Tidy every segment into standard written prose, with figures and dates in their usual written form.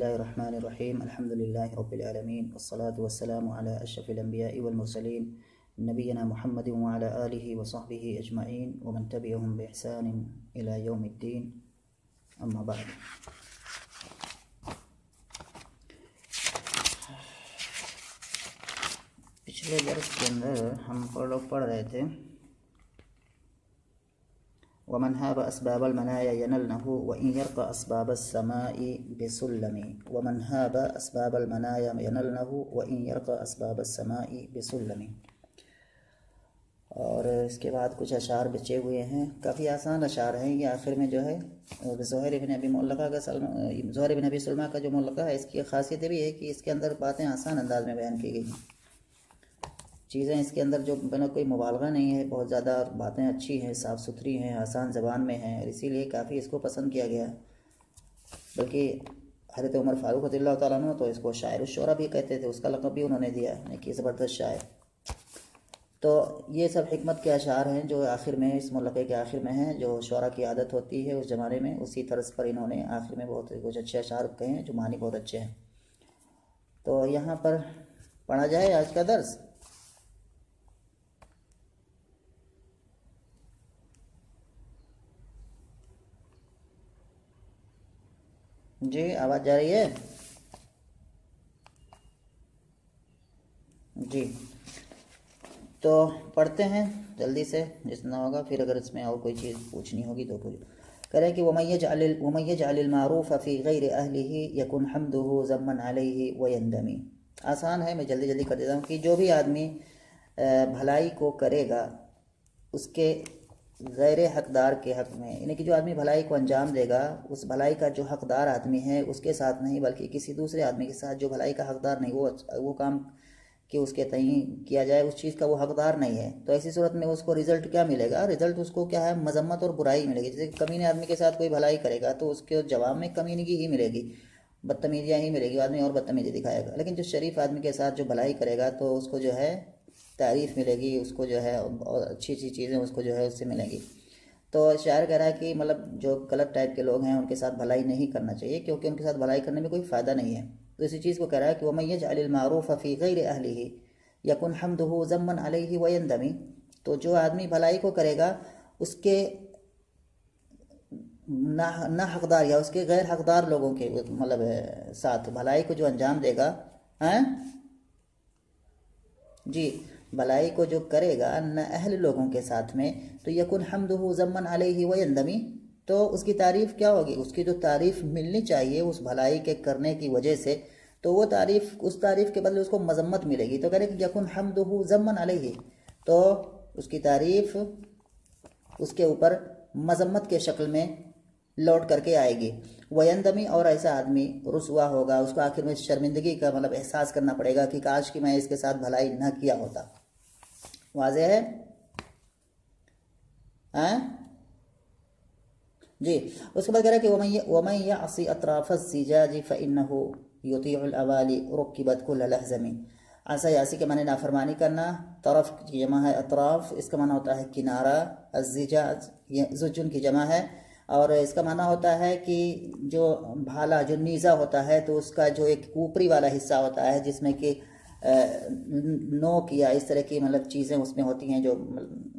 الله الرحمن الرحيم الحمد لله رب العالمين والصلاة والسلام على أشرف الأنبياء والمرسلين نبينا محمد وعلى آله وصحبه أجمعين ومن تبعهم بإحسان إلى يوم الدين أما بعد. پچھلے درس کے اندر ہم پڑھ رہے تھے ومن هاب أسباب المنايا ينلنه وإن يرقى أسباب السماء بسلم ومن هاب أسباب المنايا ينلنه وإن يرقى أسباب السماء بسلم. اور اس کے بعد کچھ اشعار بچے ہوئے ہیں، کافی آسان اشعار ہیں. یہ آخر میں جو ہے زہیر بن ابی سلمہ کا جو ملقہ ہے، اس کی خاصیت بھی ہے کہ اس کے اندر باتیں آسان انداز میں بیان کی گئی ہیں. چیزیں اس کے اندر جو بنا کوئی مبالغہ نہیں ہے، بہت زیادہ باتیں اچھی ہیں، صاف ستھری ہیں، آسان زبان میں ہیں، اور اسی لیے کافی اس کو پسند کیا گیا. بلکہ حضرت عمر فاروق رضی اللہ تعالیٰ عنہ تو اس کو شاعر الشعراء بھی کہتے تھے، اس کا لقب بھی انہوں نے دیا ہے کہ زبردست شاعر. تو یہ سب حکمت کے اشعار ہیں جو آخر میں اس ملقے کے آخر میں ہیں، جو شعراء کی عادت ہوتی ہے اس زمانے میں، اسی طرز پر انہوں نے آخر میں بہت کچھ اچھے اشعار کہے ہیں جو معنی بہت اچھے ہیں. تو یہاں پر پڑھا جائے آج کا درس. جی آواز جا رہی ہے؟ جی تو پڑھتے ہیں جلدی سے جتنا ہوگا، پھر اگر اس میں اور کوئی چیز پوچھنی ہوگی تو پوچھ. کہہ رہے ہیں کہ وَمَن يَجْعَلِ الْمَعْرُوفَ فِي غَيْرِ أَهْلِهِ يَكُنْ حَمْدُهُ ذَمًّا عَلَيْهِ وَيَنْدَمِ. آسان ہے، میں جلدی کر دیتا ہوں کہ جو بھی آدمی بھلائی کو کرے گا اس کے غیر حقدار کے حق میں، یعنی کہ جو آدمی بھلائی کو انجام دے گا اس بھلائی کا جو حقدار آدمی ہے اس کے ساتھ نہیں، بلکہ کسی دوسرے آدمی کے ساتھ جو بھلائی کا حقدار نہیں، وہ کام کہ اس کے تئیں کیا جائے، اس چیز کا وہ حقدار نہیں ہے، تو ایسی صورت میں اس کو رزلٹ کیا ملے گا؟ رزلٹ اس کو کیا ہے؟ مذمت اور برائی ملے گی. جیسے کمینے آدمی کے ساتھ کوئی بھلائی کرے گا تو اس کے جواب میں کمینگی ہی ملے گی، بدتمیزیاں ہی ملے گی، آدمی اور بدتمیزی دکھائے گا. لیکن جو شریف آدمی کے ساتھ جو بھلائی کرے گا تو اس کو جو ہے تعریف ملے گی، اس کو جو ہے اور اچھی چیزیں اس کو جو ہے اس سے ملیں گی. تو شاعر کہہ رہا ہے کہ مطلب جو غلط ٹائپ کے لوگ ہیں ان کے ساتھ بھلائی نہیں کرنا چاہیے، کیونکہ ان کے ساتھ بھلائی کرنے میں کوئی فائدہ نہیں ہے. تو اسی چیز کو کہہ رہا ہے کہ وَمَن يَجْعَلِ الْمَعْرُوفَ فِي غَيْرِ أَهْلِهِ يَكُنْ حَمْدُهُ ذَمًّا عَلَيْهِ وَيَنْدَمِ. تو جو آدمی بھلائی کو کرے گا اس کے نہ حقدار یا اس کے غیر حقدار لوگوں کے مطلب ساتھ بھلائی کو جو انجام دے گا، جی بھلائی کو جو کرے گا نہ اہل لوگوں کے ساتھ میں، تو یکن حمدہ ذمًا علیہ ویندمی، تو اس کی تعریف کیا ہوگی؟ اس کی جو تعریف ملنی چاہیے اس بھلائی کے کرنے کی وجہ سے، تو وہ تعریف، اس تعریف کے بدلے اس کو مذمت ملے گی. تو کہہ رہے کہ یکن حمدہ ذمًا علیہ، تو اس کی تعریف اس کے اوپر مذمت کے شکل میں لوٹ کر کے آئے گی. ویندمی، اور ایسا آدمی رسوا ہوگا، اس کو آخر میں شرمندگی کا مطلب احساس کرنا پڑے گا کہ کاش کہ میں اس کے ساتھ بھلائی نہ کیا ہوتا. واضح ہے؟ جی اس کے بعد کہہ رہا ہے کہ وَمَن يَعْصِ أَطْرَافَ الزِّجَاجِ فَإِنَّهُ يُطِيعُ الْأَوَالِ رُكِّبَتْ كُلَّ لَحْزَمٍ. یاسی کے معنی نافرمانی کرنا، طرف کی جمع ہے اطراف، اس کا معنی ہوتا ہے کنارہ. الزجاج زجن کی جمع ہے، اور اس کا معنی ہوتا ہے کہ جو بھالا، جو نیزہ ہوتا ہے تو اس کا جو ایک اوپری والا حصہ ہوتا ہے جس میں کہ نوک یا اس طرح کی مطلب چیزیں اس میں ہوتی ہیں، جو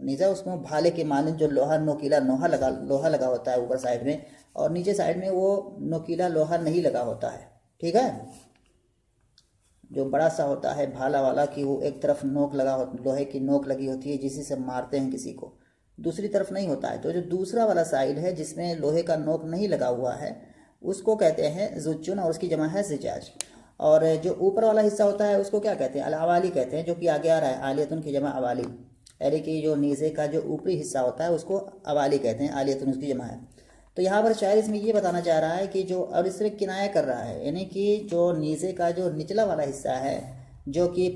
نیزہ اس میں بھالے کے مانند جو لوہا، نوکیلا لوہا لگا ہوتا ہے اوپر سائڈ میں، اور نیچے سائڈ میں وہ نوکیلا لوہا نہیں لگا ہوتا ہے. ٹھیک ہے؟ جو بڑا سا ہوتا ہے بھالا والا کہ وہ ایک طرف نوک لگا لوہے کی نوک لگی ہوتی ہے جسی سے مارتے ہیں کسی کو، دوسری طرف نہیں ہوتا ہے. تو جو دوسرا والا سائڈ ہے جس میں لوہے کا نوک نہیں لگا ہوا ہے اس کو کہتے ہیں زجن، اور اس کی جمع ہے زجاج. اور جو اوپر والا حصہ ہوتا ہے اس کو کیا کہتے ہیں؟ الاوالی کہتے ہیں، جو کہ آگے آ رہا ہے آلیتن کی جمع اوالی، یعنی کہ جو نیزے کا جو اوپری حصہ ہوتا ہے اس کو اوالی کہتے ہیں، آلیتن اس کی جمع ہے. تو یہاں پر شاعر اس میں یہ بتانا چاہ رہا ہے کہ جو، اور اس سے کنایہ کر رہا ہے، یعنی کہ جو نیزے کا جو نچلا والا حصہ ہے جو کہ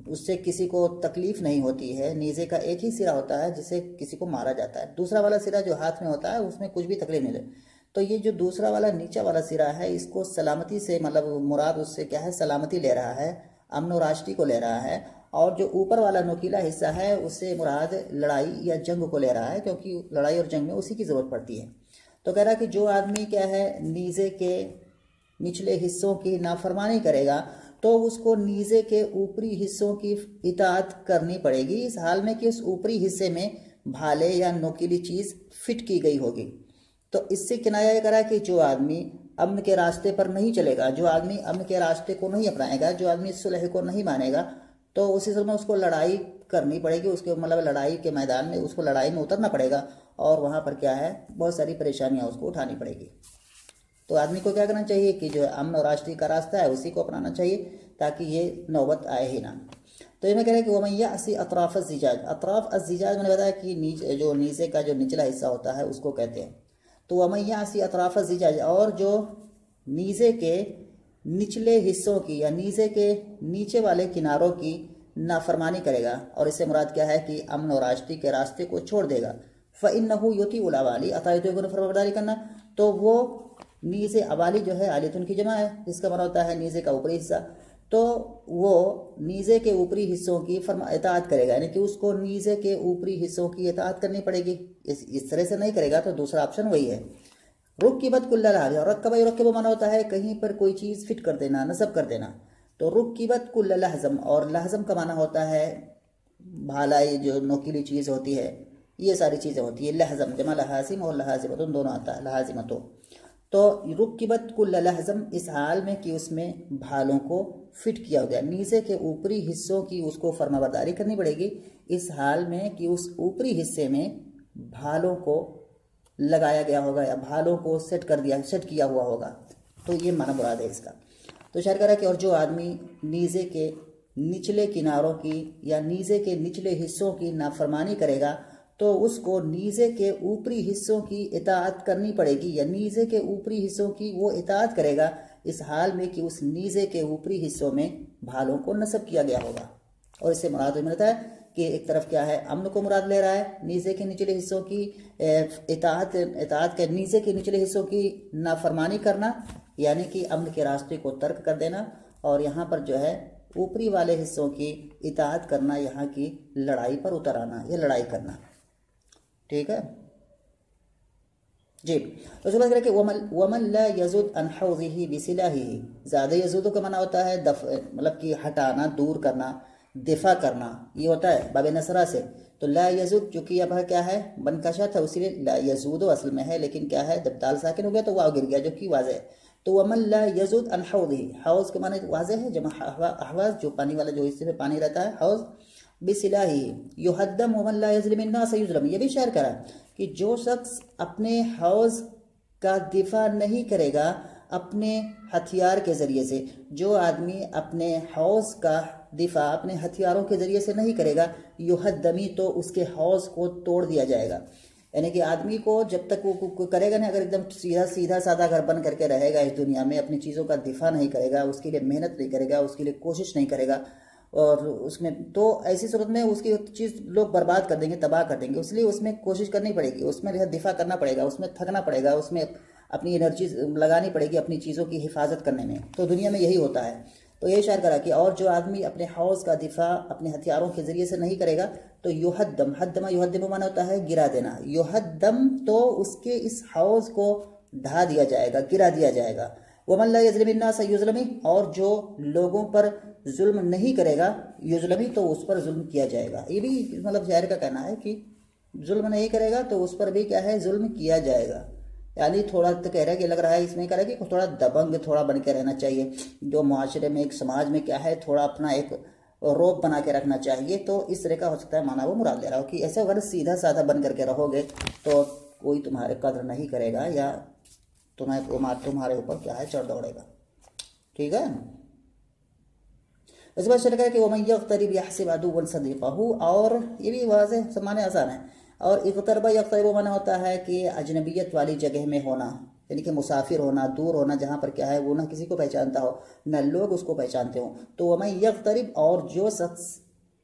اس سے کسی کو تکلیف نہیں ہوتی ہے، نیزے کا ایک ہی سرا ہوتا ہے جس سے کسی کو مارا جاتا ہے، دوسرا والا سرا جو ہاتھ میں ہوتا ہے اس میں کچھ بھی تکلیف نہیں ہے. تو یہ جو دوسرا والا نیچا والا سرا ہے اس کو سلامتی سے مطلب مراد اس سے کیا ہے؟ سلامتی لے رہا ہے، امن و راشتی کو لے رہا ہے. اور جو اوپر والا نوکیلا حصہ ہے اس سے مراد لڑائی یا جنگ کو لے رہا ہے، کیونکہ لڑائی اور جنگ میں اسی کی ضرورت پڑتی ہے. تو کہہ رہا ہے کہ جو آدمی کیا ہے نیزے کے نچلے حصوں کی نافرمانی کرے گا تو اس کو نیزے کے اوپری حصوں کی اطاعت کرنی پڑے گی، اس حال میں کہ اس اوپری حصے میں بھالے یا نوکیلی چیز فٹ کی گئی ہوگی۔ تو اس سے کنایہ یہ کرا کہ جو آدمی امن کے راستے پر نہیں چلے گا، جو آدمی امن کے راستے کو نہیں اپنائے گا، جو آدمی صلح کو نہیں مانے گا، تو اسی صورت میں اس کو لڑائی کرنی پڑے گی، اس کے مطلب لڑائی کے میدان میں اس کو لڑائی میں اترنا پڑے گا، اور وہاں پر کیا ہے بہت ساری پریشانیاں اس کو اٹھانی پڑے گی۔ تو آدمی کو کیا کرنا چاہیے کہ جو امن اور راشٹری کا راستہ ہے اسی کو اپنانا چاہیے تاکہ یہ نوبت آئے ہی نہ۔ تو یہ میں کہہ رہا کہ وَمَن يَعْصِ أَطْرَافَ الزِّجَاجِ، اطراف الزجاج میں نے بتایا کہ جو نیزے کا جو نچلا حصہ ہوتا ہے اس کو کہتے ہیں۔ تو وَمَن يَعْصِ أَطْرَافَ الزِّجَاجِ، اور جو نیزے کے نچلے حصوں کی یا نیزے کے نیچے والے کناروں کی نافرمانی کرے گا، اور اس سے مراد کیا ہے کہ امن اور راشٹری کے راستے کو چھوڑ دے گا، فَإِنَّهُ يُطِيعُ الْأَوَالِ، اطاعت فرمانبرداری کرنا، تو وہ نیزے اوالی جو ہے عالیتن کی جمع ہے جس کا معنی ہوتا ہے نیزے کا اوپری حصہ، تو وہ نیزے کے اوپری حصوں کی اطاعت کرے گا، یعنی کہ اس کو نیزے کے اوپری حصوں کی اطاعت کرنی پڑے گی۔ اس طرح سے نہیں کرے گا تو دوسرا آپشن وہی ہے۔ رکبت کل لحاظ، اور رکبہ یرکب معنی ہوتا ہے کہیں پر کوئی چیز فٹ کر دینا، نصب کر دینا، تو رکبت کل لحظم، اور لحظم کا معنی ہوتا ہے بھالائی جو نوکیلی چیز ہوتی ہے، یہ ساری چیزیں ہوتی ہیں، لحظم جمع لحاظم اور لحاظمتن دونوں آتا ہے، لحاظمتوں، تو رکبت کل لحظم اس حال میں کہ اس میں بھالوں کو فٹ کیا ہو گیا، نیزے کے اوپری حصوں کی اس کو فرما برداری کرنی پڑے گی اس حال میں کہ اس اوپری حصے میں بھالوں کو لگایا گیا ہوگا یا بھالوں کو سیٹ کیا ہوا ہوگا، تو یہ معنی مراد ہے اس کا۔ تو شاعر کہہ رہا ہے کہ اور جو آدمی نیزے کے نچلے کناروں کی یا نیزے کے نچلے حصوں کی نافرمانی کرے گا تو اس کو نیزے کے اوپری حصوں کی اطاعت کرنی پڑے گی، یا نیزے کے اوپری حصوں کی وہ اطاعت کرے گا اس حال میں کہ اس نیزے کے اوپری حصوں میں بھالوں کو نصب کیا گیا ہوگا۔ اور اس سے مراد ملتا ہے کہ ایک طرف کیا ہے امن کو مراد لے رہا ہے، نیزے کے نچلے حصوں کی اطاعت کے نیزے کے نچلے حصوں کی نافرمانی کرنا، یعنی کہ امن کے راستے کو ترک کر دینا، اور یہاں پر جو ہے اوپری والے حصوں کی اطاعت کرنا، یہاں کی لڑائی پر اتر آنا یا لڑائی کرنا، ٹھیک ہے جی۔ اس کے بعد کہ وَمَن لَا يَزُدْ عَنْ حَوْضِهِ بِسِلَاحِهِ، زیادہ یزود کا معنی ہوتا ہے مطلب کہ ہٹانا، دور کرنا، دفاع کرنا، یہ ہوتا ہے باب نصرہ سے۔ تو لا یزود چونکہ اب کیا ہے بنکشا تھا، اسی لیے لا یزود اصل میں ہے، لیکن کیا ہے جب دال ساکن ہو گیا تو واو گر گیا، جو کہ واضح ہے۔ تو وَمَن لَا يَزُدْ عَنْ حَوْضِهِ، حوض کے معنی واضح ہے، جمع احواز جو پانی والا جو حصے میں پانی رہتا ہے حوض، بِسِلَاحِهِ يُحَدَّمْ وَمَن لَا يَظْلِمِ النَّاسَ يُظْلَمْ، یہ بھی شعر کرا کہ جو شخص اپنے حوض کا دفاع نہیں کرے گا اپنے ہتھیار کے ذریعے سے، جو آدمی اپنے حوض کا دفاع اپنے ہتھیاروں کے ذریعے سے نہیں کرے گا، یحدمی تو اس کے حوض کو توڑ دیا جائے گا، یعنی کہ آدمی کو جب تک وہ کرے گا نا، اگر ایک دم سیدھا سادہ گھر بن کر کے رہے گا اس دنیا میں، اپنی چیزوں کا دفاع نہیں کرے گا، اس کے لیے محنت نہیں کرے گا، اس کے لیے کوشش نہیں کرے گا، اور اس میں تو ایسی صورت میں اس کی چیز لوگ برباد کر دیں گے، تباہ کر دیں گے، اس لیے اس میں کوشش کرنی پڑے گی، اس میں دفاع کرنا پڑے گا، اس میں تھکنا پڑے گا، اس میں اپنی انرجی لگانی پڑے گی اپنی چیزوں کی حفاظت کرنے میں، تو دنیا میں یہی ہوتا ہے۔ تو یہ اشارہ کرا کہ اور جو آدمی اپنے حوض کا دفاع اپنے ہتھیاروں کے ذریعے سے نہیں کرے گا تو یحدم، حدما یحدم معنی ہوتا ہے گرا دینا، یحدم تو اس کے اس حوض کو ڈھا دیا جائے گا، گرا دیا جائے گا۔ وَمَن لَا يَظْلِمِ النَّاسَ يُظْلَمِ، اور جو لوگوں پر ظلم نہیں کرے گا یظلمی تو اس پر ظلم کیا جائے گا، یہ بھی مطلب شاعر کا کہنا ہے کہ ظلم نہیں کرے گا تو اس پر بھی کیا ہے ظلم کیا جائے گا، یعنی تھوڑا تو کہہ رہا ہے کہ لگ رہا ہے اس میں کہہ رہا ہے کہ تھوڑا دبنگ تھوڑا بن کے رہنا چاہیے، جو معاشرے میں ایک سماج میں کیا ہے تھوڑا اپنا ایک روپ بنا کے رکھنا چاہیے، تو اس طرح کا ہو سکتا ہے معنی وہ مراد لے رہا ہو کہ ایسے اگر سیدھا سادہ بن کر کے رہو گے تو کوئی تمہارے قدر نہیں کرے گا یا تمہارے اوپر کیا ہے چڑھ دوڑے گا، ٹھیک ہے۔ اس بات شرکا ہے کہ وَمَن يَغْتَرِبْ يَحْسِبْ عَدُوًّا صَدِيقَهُ، اور یہ بھی واضح معنی آسان ہے، اور اقتربہ یقترب معنی ہوتا ہے کہ اجنبیت والی جگہ میں ہونا، یعنی کہ مسافر ہونا، دور ہونا، جہاں پر کیا ہے وہ نہ کسی کو پہچانتا ہو نہ لوگ اس کو پہچانتے ہوں۔ تو وَمَن يَغْتَرِبْ، اور جو شخص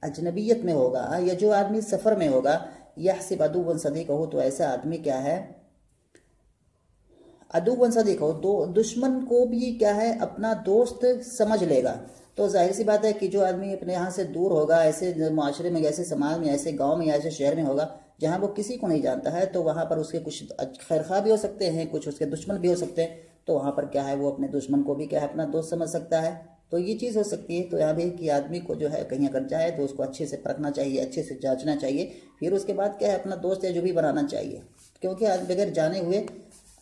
اجنبیت میں ہوگا یا جو آدمی سفر میں ہوگا، يَحْسِبْ عَدُوًّا صَدِيقَهُ، تو ایسا آدمی کیا ہے عدوًا صدیقہ، دشمن کو بھی کیا ہے اپنا دوست سمجھ لے گا۔ تو ظاہر سی بات ہے کہ جو آدمی اپنے یہاں سے دور ہوگا، ایسے معاشرے میں، ایسے سماج میں، ایسے گاؤں میں یا ایسے شہر میں ہوگا جہاں وہ کسی کو نہیں جانتا ہے، تو وہاں پر اس کے کچھ خیر خواہ بھی ہو سکتے ہیں، کچھ اس کے دشمن بھی ہو سکتے ہیں، تو وہاں پر کیا ہے وہ اپنے دشمن کو بھی کیا ہے اپنا دوست سمجھ سکتا ہے. تو یہ چیز ہو سکتی ہے. تو یہاں بھی کہ آدمی کو جو ہے کہیں اگر جائے تو اس کو اچھے سے پرکھنا چاہیے, اچھے سے جانچنا چاہیے, پھر اس کے بعد کیا ہے اپنا دوست یا جو بھی بنانا چاہیے, کیونکہ بغیر جانے ہوئے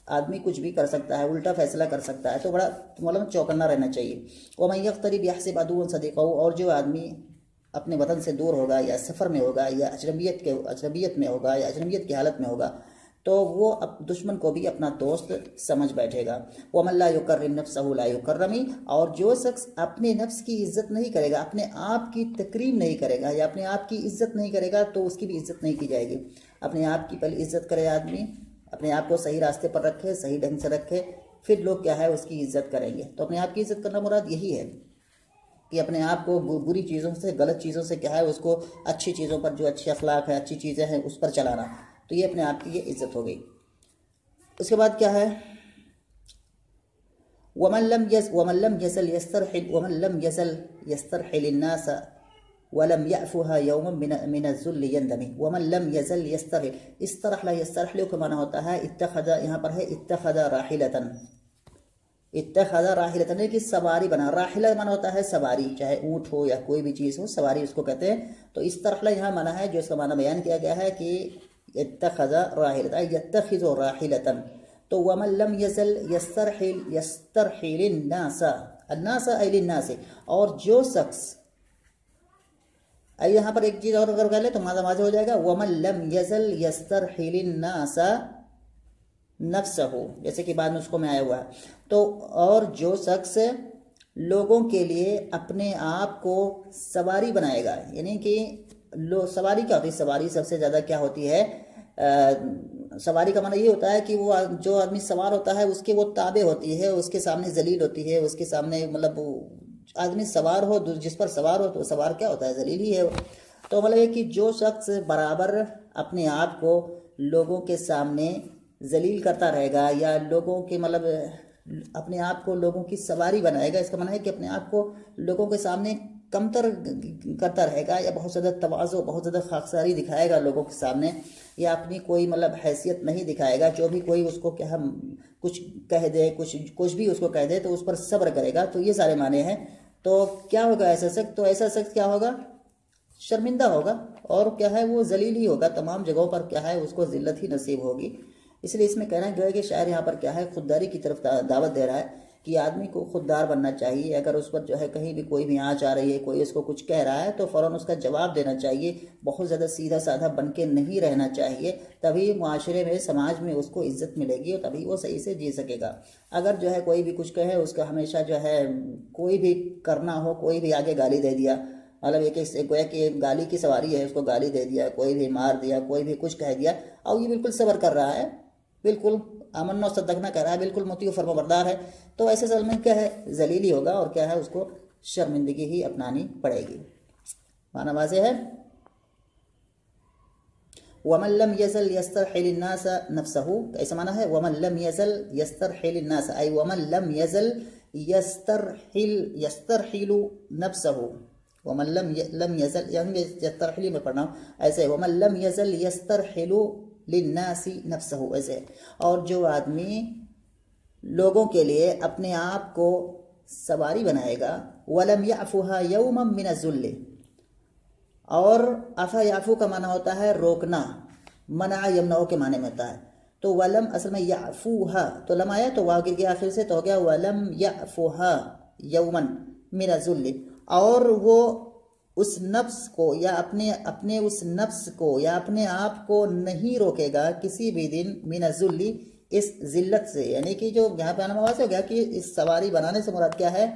آدمی کچھ بھی کر سکتا ہے, الٹا فیصلہ کر سکتا ہے, تو بڑا مطلب چوکنا رہنا چاہیے. وَمَن يَقْتَرِبْ يَحْسِبْ عَدُوًّا صَدِيقَهُ, اور جو آدمی اپنے وطن سے دور ہوگا یا سفر میں ہوگا یا اجنبیت میں ہوگا یا اجنبیت کی حالت میں ہوگا, تو وہ دشمن کو بھی اپنا دوست سمجھ بیٹھے گا. وَمَن لَا يُكَرِّمْ نَفْسَهُ لَا يُكَرَّمِ, اور جو شخص اپنے نفس کی عزت نہیں کرے گا, اپنے آپ کی تکریم نہیں کرے گا یا اپنے آپ کی عزت نہیں کرے گا, تو اس کی بھی عزت نہیں کی جائے گی. اپنے آپ کی پہلے عزت کرے آدمی, اپنے آپ کو صحیح راستے پر رکھے, صحیح ڈھنگ سے رکھے, پھر لوگ کیا ہے اس کی عزت کریں گے. تو اپنے آپ کی عزت کرنا مراد یہی ہے کہ اپنے آپ کو بری چیزوں سے, غلط چیزوں سے کیا ہے اس کو اچھی چیزوں پر, جو اچھی اخلاق ہے, اچھی چیزیں ہیں, اس پر چلانا. تو یہ اپنے آپ کی یہ عزت ہو گئی. اس کے بعد کیا ہے, وَمَن لَمْ يَزَلْ يَسْتَرْحِلِ النَّاسَ وَلَمْ يَعْفُهَا يَوْمًا مِنَ الذُّلِّ يَنْدَمِ. وَمَن لَمْ يَزَلْ يَسْتَرْحِلْ, استرحل کا معنی ہوتا ہے اتخذ, یہاں پر ہے اتخذ راحلتن, اتخذ راحلتن کی سواری بنا. راحلہ معنی ہوتا ہے سواری, چاہے اونٹ ہو یا کوئی بھی چیز ہو, سواری اس کو کہتے ہیں. تو استرحل یہاں معنی ہے جو اس کا معنی بیان کیا گیا ہے کہ اتخذ راحلتن, یتخذ راحلتن. تو وَمَن لَمْ يَزَلْ يَسْتَرْحِلِ النَّاسَ أَيْ لِلنَّاسِ, اور جو شخص, یہاں پر ایک چیز اور اگر کہہ لیں تو واضح ہو جائے گا. وَمَن لَمْ يَزَلْ يَسْتَرْحِلِ النَّاسَ نَفْسَهُ, جیسے کہ بعد نسخوں میں آیا ہوا ہے. تو اور جو شخص لوگوں کے لیے اپنے آپ کو سواری بنائے گا, یعنی کہ سواری کیا ہوتی ہے, سواری سب سے زیادہ کیا ہوتی ہے, سواری کا معنی یہ ہوتا ہے کہ وہ جو آدمی سوار ہوتا ہے اس کے وہ تابع ہوتی ہے, اس کے سامنے ذلیل ہوتی ہے, اس کے سامنے مطلب آدمی سوار ہو, جس پر سوار ہو تو سوار کیا ہوتا ہے, ذلیل ہی ہے. تو مطلب یہ کہ جو شخص برابر اپنے آپ کو لوگوں کے سامنے ذلیل کرتا رہے گا یا لوگوں کے مطلب اپنے آپ کو لوگوں کی سواری بنائے گا, اس کا معنی ہے کہ اپنے آپ کو لوگوں کے سامنے کمتر کرتا رہے گا یا بہت زیادہ تواضع, بہت زیادہ خاکساری دکھائے گا لوگوں کے سامنے, یا اپنی کوئی مطلب حیثیت نہیں دکھائے گا. جو بھی کوئی اس کو کیا ہم کچھ کہہ دے, کچھ بھی اس کو کہہ دے تو اس پر صبر کرے گا. تو یہ سارے معنی ہیں. تو کیا ہوگا ایسا شخص, تو ایسا شخص کیا ہوگا, شرمندہ ہوگا, اور کیا ہے وہ ذلیل ہی ہوگا, تمام جگہوں پر کیا ہے اس کو ذلت ہی نصیب ہوگی. اس لیے اس میں کہنا جو ہے کہ شاعر یہاں پر کیا ہے خودداری کی طرف دعوت دے رہا ہے کہ آدمی کو خوددار بننا چاہیے. اگر اس پر جو ہے کہیں بھی کوئی بھی آنچ آ رہی ہے, کوئی اس کو کچھ کہہ رہا ہے, تو فوراً اس کا جواب دینا چاہیے. بہت زیادہ سیدھا سادھا بن کے نہیں رہنا چاہیے, تبھی معاشرے میں, سماج میں اس کو عزت ملے گی اور تبھی وہ صحیح سے جی سکے گا. اگر جو ہے کوئی بھی کچھ کہے, اس کا ہمیشہ جو ہے کوئی بھی کرنا ہو, کوئی بھی آگے گالی دے دیا, مطلب ایک گویا کہ گالی کی سواری ہے, اس کو گالی دے دیا, کوئی بھی مار دیا, کوئی بھی کچھ کہہ دیا, اور یہ بالکل صبر کر رہا ہے, بالکل امن و صدقنا کہہ رہا ہے, بالکل مطیع و فرما بردار ہے, تو ایسے سال میں کیا ہے ذلیل ہی ہوگا اور کیا ہے اس کو شرمندگی ہی اپنانی پڑے گی. معنی واضح ہے. وَمَن لَمْ يَزَلْ يَسْتَرْحِلِ النَّاسَ نَفْسَهُ, ایسا معنی ہے وَمَن لَمْ يَزَلْ يَسْتَرْحِلِ النَّاسَ, ای وَمَن لَمْ يَزَلْ يَسْتَرْحِلُ نَفْسَهُ. وَمَن لَمْ يَزَلْ, یعنی يَسْتَرْحِلِ میں پڑھنا ایسے, وَمَن لَمْ يَزَلْ يَسْتَرْحِلُ لِلنَّاسِ نَفْسَهُ ایسے. اور جو آدمی لوگوں کے لیے اپنے آپ کو سواری بنائے گا, وَلَمْ يَعْفُهَا يَوْمًا مِنَ الذُّلِّ, اور عفا یعفو کا معنی ہوتا ہے روکنا, منع یمنع کے معنی میں ہوتا ہے. تو ولم اصل میں یعفوها, تو لم آیا تو واو گر گیا آخر سے, تو ہو گیا ولم یعفوها یوما من الذل, اور وہ اس نفس کو یا اپنے اس نفس کو یا اپنے آپ کو نہیں روکے گا کسی بھی دن من الذل, اس ذلت سے. یعنی کہ جو یہاں پہ آنا واضح ہو گیا کہ اس سواری بنانے سے مراد کیا ہے,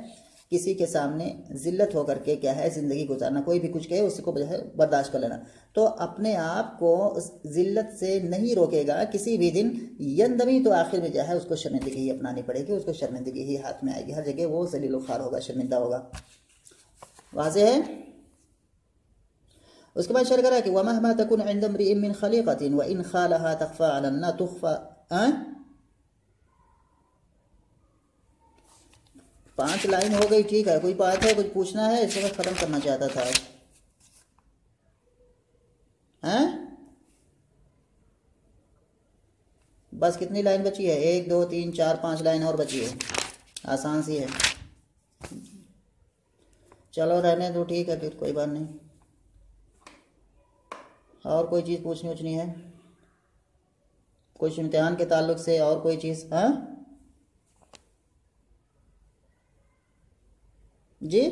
کسی کے سامنے ذلت ہو کر کے کیا ہے زندگی گزارنا, کوئی بھی کچھ کہے اس کو برداشت کر لینا. تو اپنے آپ کو ذلت سے نہیں روکے گا کسی بھی دن, یندمی, تو آخر میں جو ہے اس کو شرمندگی ہی اپنانی پڑے گی, اس کو شرمندگی ہی ہاتھ میں آئے گی, ہر جگہ وہ ذلیل و خوار ہوگا, شرمندہ ہوگا. واضح ہے. اس کے بعد شرح کرا کہ وَمَهْمَا تَكُنْ عِنْدَ امْرِئٍ مِّنْ خَلِيقَةٍ وَإِنْ خَالَهَا تَخْفَى عَلَى النَّا تُخْفَى. 5 لائن ہو گئی, ٹھیک ہے. کوئی بات ہے, کچھ پوچھنا ہے, اس وقت ختم کرنا چاہتا تھا آج. بس کتنی لائن بچی ہے؟ 1 2 3 4 5 لائن اور بچی ہے، آسان سی ہے. چلو رہنے دو، ٹھیک ہے پھر کوئی بات نہیں. اور کوئی چیز پوچھنی اچھنی ہے کچھ امتحان کے تعلق سے؟ اور کوئی چیز؟ ہاں جی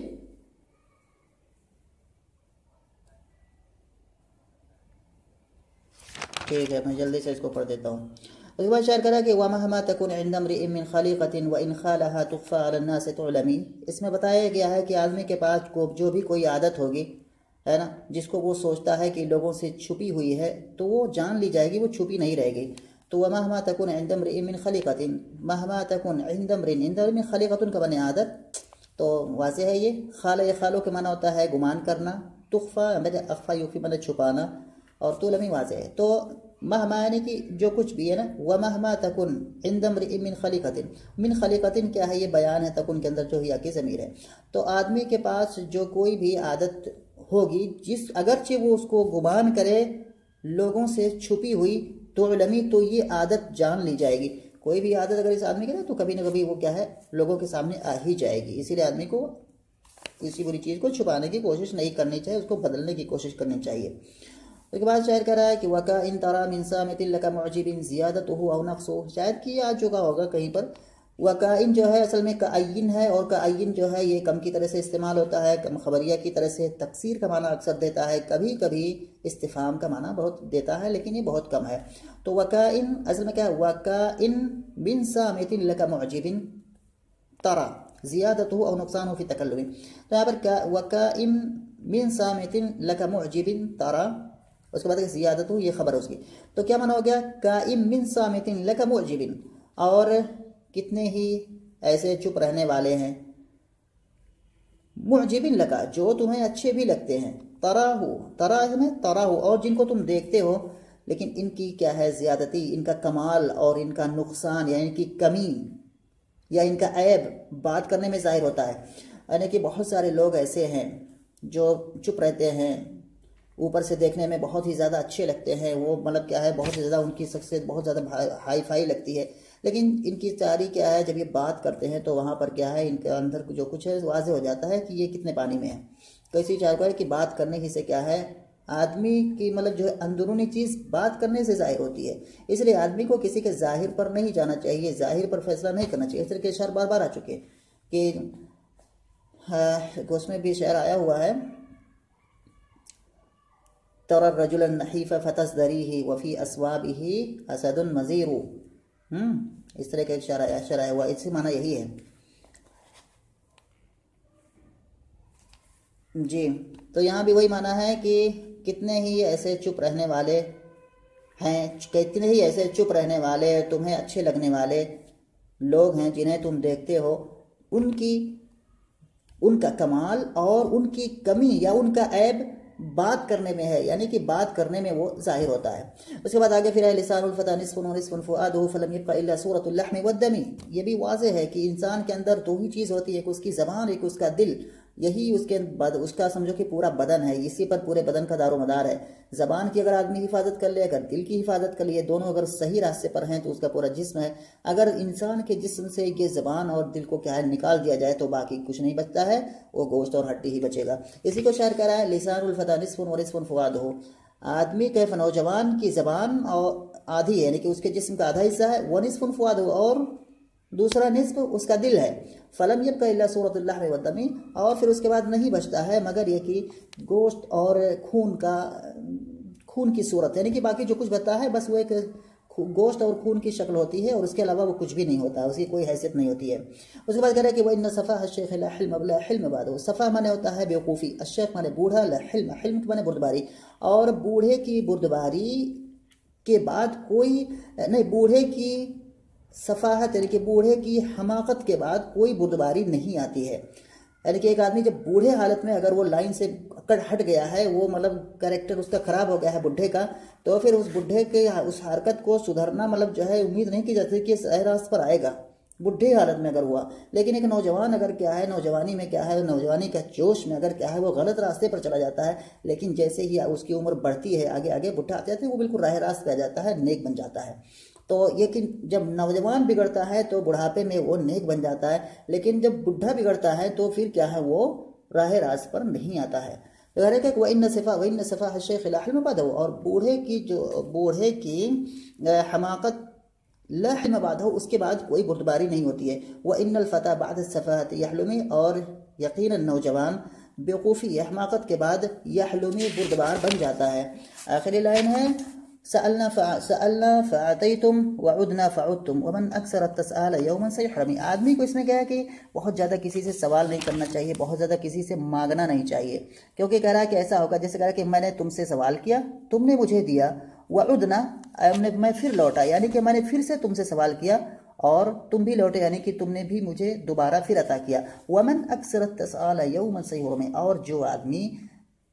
ٹھیک ہے، میں جلدی سے اس کو پڑھ دیتا ہوں. اس کے بعد شاعر کرا کہ وَمَهْمَا تَكُنْ عِنْدَ امْرِئٍ مِّنْ خَلِيقَةٍ وَإِنْ خَالَهَا تُخْفَىٰ عَلَى النَّاسِ تُعْلَمِي. اس میں بتایا گیا ہے کہ آدمی کے پاس جو بھی کوئی عادت ہوگی ہے نا، جس کو وہ سوچتا ہے کہ لوگوں سے چھپی ہوئی ہے تو وہ جان لی جائے گی، وہ چھپی نہیں رہے گی. تو وَمَهْمَا تَكُنْ عِنْدَ امْرِئٍ مِّنْ خَلِيقَةٍ، مَهْمَا تَكُنْ عِنْدَ امْرِئٍ مِّنْ خَلِيقَةٍ کا بنے عادت، تو واضح ہے یہ خالو کے معنی ہوتا ہے گمان کرنا، تخفا اخفا یوفی مطلب چھپانا، اور طولمی واضح ہے. تو مہما یعنی کہ جو کچھ بھی ہے نا، وَمَهْمَا تَكُنْ عِنْدَ امْرِئٍ مِّنْ خَلِيقَةٍ، من خَلِيقَةٍ کیا ہے؟ یہ بیان ہے تکن کے اندر جو ہیا کی ضمیر ہے. تو آدمی کے پاس جو کوئی بھی عادت ہوگی، اگرچہ وہ اس کو گمان کرے لوگوں سے چھپی ہوئی، تو علمی تو یہ عادت جان لی جائے گی. کوئی بھی عادت اگر اس آدمی کے نا تو کبھی نہ کبھی وہ کیا ہے لوگوں کے سامنے آ ہی جائے گی. اسی لیے آدمی کو کسی بری چیز کو چھپانے کی کوشش نہیں کرنی چاہیے، اس کو بدلنے کی کوشش کرنی چاہیے. اس کے بعد شاعر کہہ رہا ہے کہ وَكَإِن تَرَى مِن سَامِتٍ لَكَ مُعْجِبٍ زِيَادَتُهُ أَوْ نَقْصُهُ. شاید کہ یہ آ چکا ہوگا کہیں پر. وَكَإِن جو ہے اصل میں کَأَيِّن ہے، اور کَأَيِّن جو ہے یہ کم کی طرح سے استعمال ہوتا ہے، کم خبریہ کی طرح سے تقصیر کا معنی اکثر دیتا ہے، کبھی کبھی استفہام کا معنی بہت دیتا ہے، لیکن یہ بہت کم ہے. تو وَكَإِن اصل میں کیا ہے؟ وَكَإِن مِن سَامِتٍ لَكَ مُعْجِبٍ تَرَى زِيَادَتُهُ أَوْ نُقْصَانُهُ فِي التَّكَلُّمِ. تو یہاں پر وَكَإِن مِن سَامِتٍ لَكَ مُعْجِبٍ تَرَى، اس کے بعد زیادت ہو یہ خبر ہے اس کی. تو کیا معنی ہو گیا؟ قائم من صامت لک معجب، اور کتنے ہی ایسے چپ رہنے والے ہیں، معجب لک جو تمہیں اچھے بھی لگتے ہیں، تراہ اور جن کو تم دیکھتے ہو، لیکن ان کی کیا ہے زیادتی، ان کا کمال اور ان کا نقصان یعنی کہ کمی یا ان کا عیب بات کرنے میں ظاہر ہوتا ہے. یعنی کہ بہت سارے لوگ ایسے ہیں جو چپ رہتے ہیں، اوپر سے دیکھنے میں بہت ہی زیادہ اچھے لگتے ہیں، وہ مطلب کیا ہے بہت ہی زیادہ ان کی شخصیت بہت زیادہ ہائی فائی لگتی ہے، لیکن ان کی تاریخ کیا ہے جب یہ بات کرتے ہیں تو وہاں پر کیا ہے ان کے اندر جو کچھ ہے واضح ہو جاتا ہے کہ یہ کتنے پانی میں ہے. تو اسی چاہتا ہے کہ بات کرنے ہی سے کیا ہے آدمی کی مطلب جو ہے اندرونی چیز بات کرنے سے ظاہر ہوتی ہے. اس لیے آدمی کو کسی کے ظاہر پر نہیں جانا چاہیے، ظاہر پر فیصلہ نہیں کرنا چاہیے. اس طرح کے شعر بار بار آ چکے کہ اس میں بھی شعر آیا ہوا ہے، ترى الرجل النحيف فتزدريه وفي أسوابه أسد مزير. اس طرح کا ایک شعر ہے، اس سے معنی یہی ہے. جی تو یہاں بھی وہی معنی ہے کہ کتنے ہی ایسے چپ رہنے والے ہیں، کتنے ہی ایسے چپ رہنے والے تمہیں اچھے لگنے والے لوگ ہیں جنہیں تم دیکھتے ہو، ان کا کمال اور ان کی کمی یا ان کا عیب بات کرنے میں ہے، یعنی کہ بات کرنے میں وہ ظاہر ہوتا ہے. اس کے بعد آگے پھر ہے لسان الفتى نصف ونصف فؤاده فلم يبق الا صورة اللحم والدم. یہ بھی واضح ہے کہ انسان کے اندر دو ہی چیز ہوتی ہے، ایک اس کی زبان، ایک اس کا دل. یہی اس کا سمجھو کہ پورا بدن ہے، اسی پر پورے بدن کا دار و مدار ہے. زبان کی اگر آدمی حفاظت کر لے، اگر دل کی حفاظت کر لے، دونوں اگر صحیح راستے پر ہیں تو اس کا پورا جسم ہے. اگر انسان کے جسم سے یہ زبان اور دل کو کیا ہے نکال دیا جائے تو باقی کچھ نہیں بچتا ہے، وہ گوشت اور ہڈی ہی بچے گا. اسی کو شاعر کہہ رہا ہے لسان الفتى نصف ونصف فؤاده. آدمی کے نوجوان کی زبان اور آدھی ہے، یعنی کہ اس کے جسم کا آدھا حصہ ہے، ونصف فؤاده اور دوسرا نصف اس کا دل ہے. فلم يبق الا صورة اللحم والدم، اور پھر اس کے بعد نہیں بچتا ہے مگر یہ کہ گوشت اور خون کی صورت، یعنی کہ باقی جو کچھ بچتا ہے بس وہ ایک گوشت اور خون کی شکل ہوتی ہے، اور اس کے علاوہ وہ کچھ بھی نہیں ہوتا، اس کی کوئی حیثیت نہیں ہوتی ہے. اس کے بعد کہہ رہا ہے کہ وَإِنَّ صَفَاهَ الشَّيْخِ لَا حِلْمَ بْلَا حِلْمَ بَعْدَهُ. صفا مانے ہوتا ہے بیوقوفی، الشیخ مانے بوڑھا، لا حلم حلم مانے بردباری، اور بوڑھے کی بردباری کے بعد کوئی نہیں، بوڑھے کی صفاحت یعنی کہ بوڑھے کی حماقت کے بعد کوئی بردباری نہیں آتی ہے. یعنی کہ ایک آدمی جب بوڑھے حالت میں اگر وہ لائن سے ہٹ گیا ہے، وہ مطلب کریکٹر اس کا خراب ہو گیا ہے بڈھے کا، تو پھر اس بڈھے کے اس حرکت کو سدھرنا مطلب جو ہے امید نہیں کی جاتی کہ صحیح راست پر آئے گا بڈھے حالت میں اگر ہوا. لیکن ایک نوجوان اگر کیا ہے نوجوانی میں کیا ہے نوجوانی کا جوش میں اگر کیا ہے وہ غلط راستے پر چلا جاتا ہے، لیکن جیسے ہی اس کی عمر بڑھتی ہے آگے آگے بڈھا آتے جاتے ہیں وہ بالکل راہ راست پہ آ جاتا ہے، نیک بن جاتا ہے. تو لیکن جب نوجوان بگڑتا ہے تو بڑھاپے میں وہ نیک بن جاتا ہے، لیکن جب بڈھا بگڑتا ہے تو پھر کیا ہے، وہ راہ راست پر نہیں آتا ہے۔ وَإِنَّ صَفَاحَ الشَّيْخِ لَا حِلْمَ بَعْدَهُ، اور بوڑھے کی حماقت لا حلم بعد ہو، اس کے بعد کوئی بردباری نہیں ہوتی ہے۔ وَإِنَّ الْفَتَى بَعْدَ السَّفَاهَةِ يَحْلُمِ، اور یقیناً نوجوان بیوقوفی حماقت کے بعد یحلمی بردبار بن جاتا ہے۔ آخری لائن ہے سألنا فأعطيتم وعدنا فعدتم ومن أكثر التسأل يوما سيحرم۔ آدمی کو اس میں کیا ہے کہ بہت زیادہ کسی سے سوال نہیں کرنا چاہیے، بہت زیادہ کسی سے مانگنا نہیں چاہیے، کیونکہ کہہ رہا ہے کہ ایسا ہوگا جیسے کہہ رہا ہے کہ میں نے تم سے سوال کیا، تم نے مجھے دیا، وعدنا میں پھر لوٹا، یعنی کہ میں نے پھر سے تم سے سوال کیا اور تم بھی لوٹے، یعنی کہ تم نے بھی مجھے دوبارہ پھر عطا کیا۔ ومن اکثر التسأل یوما سیحرم، اور جو آدمی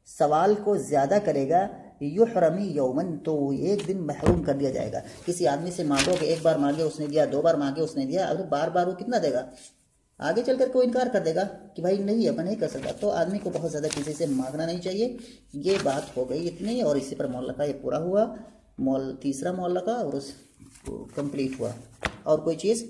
سوال کو زیادہ کرے گا یحرمی یومن، تو ایک دن محروم کر دیا جائے گا۔ کسی آدمی سے مانگو کہ ایک بار مانگے اس نے دیا، دو بار مانگے اس نے دیا، اب بار بار وہ کتنا دے گا؟ آگے چل کر کوئی انکار کر دے گا کہ بھائی نہیں ہے، میں نہیں کر سکتا۔ تو آدمی کو بہت زیادہ کسی سے مانگنا نہیں چاہیے۔ یہ بات ہو گئی اتنی، اور اسی پر معلقہ یہ پورا ہوا، تیسرا معلقہ، اور اس کمپلیٹ ہوا۔ اور کوئی چیز؟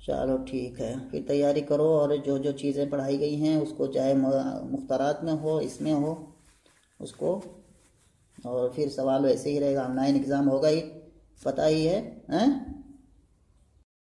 چلو ٹھیک ہے، پھر تیاری کرو، اور جو جو چیزیں پڑھائی گئی ہیں اس کو چاہے مختارات میں ہو، اس میں ہو، اس کو، اور پھر سوال ویسے ہی رہے گا، آن لائن ایگزام ہوگا ہی، پتہ ہی ہے۔